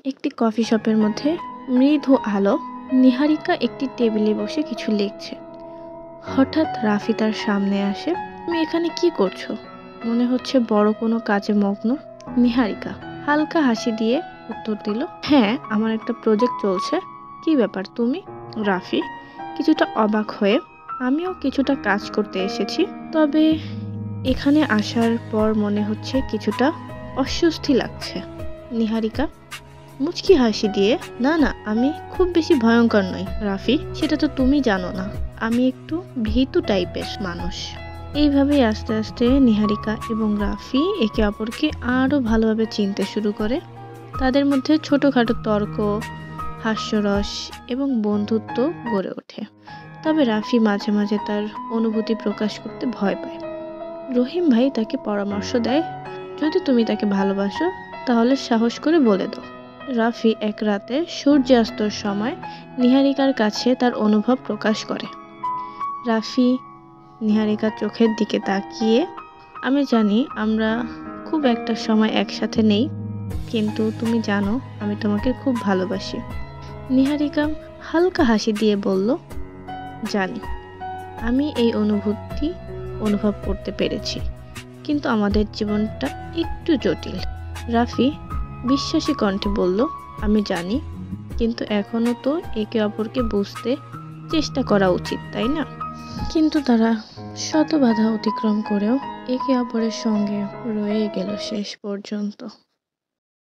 একটি কফি শপের মধ্যে মৃদু আলো। নিহারিকা একটি টেবিলে বসে কিছু লিখছে। হঠাৎ রাফি তার সামনে আসে। তুমি এখানে কি করছো? মনে হচ্ছে বড় কোনো কাজে মগ্ন। নিহারিকা হালকা হাসি দিয়ে উত্তর দিল, হ্যাঁ, আমার একটা প্রজেক্ট চলছে। কি ব্যাপার তুমি? রাফি কিছুটা অবাক হয়ে, আমিও কিছুটা কাজ করতে এসেছি, তবে এখানে আসার পর মনে হচ্ছে কিছুটা অস্বস্তি লাগছে। নিহারিকা মুচকি হাসি দিয়ে, না না, আমি খুব বেশি ভয়ঙ্কর নই রাফি, সেটা তো তুমি জানো না। আমি একটু ভীতু টাইপের মানুষ। এইভাবেই আস্তে আস্তে নিহারিকা এবং রাফি একে অপরকে আরও ভালোভাবে চিনতে শুরু করে। তাদের মধ্যে ছোটোখাটো তর্ক, হাস্যরস এবং বন্ধুত্ব গড়ে ওঠে। তবে রাফি মাঝে মাঝে তার অনুভূতি প্রকাশ করতে ভয় পায়। রহিম ভাই তাকে পরামর্শ দেয়, যদি তুমি তাকে ভালোবাসো তাহলে সাহস করে বলে দাও। রাফি এক রাতে সূর্যাস্তর সময় নিহারিকার কাছে তার অনুভব প্রকাশ করে। রাফি নিহারিকার চোখের দিকে তাকিয়ে, আমি জানি আমরা খুব একটা সময় একসাথে নেই, কিন্তু তুমি জানো আমি তোমাকে খুব ভালোবাসি। নিহারিকা হালকা হাসি দিয়ে বলল, জানি, আমি এই অনুভূতি অনুভব করতে পেরেছি, কিন্তু আমাদের জীবনটা একটু জটিল। রাফি বিশ্বাসী কণ্ঠে বলল, আমি জানি, কিন্তু এখনো তো একে অপরকে বুঝতে চেষ্টা করা উচিত, তাই না? কিন্তু তারা শত বাধা অতিক্রম করেও একে অপরের সঙ্গে রয়ে গেল শেষ পর্যন্ত।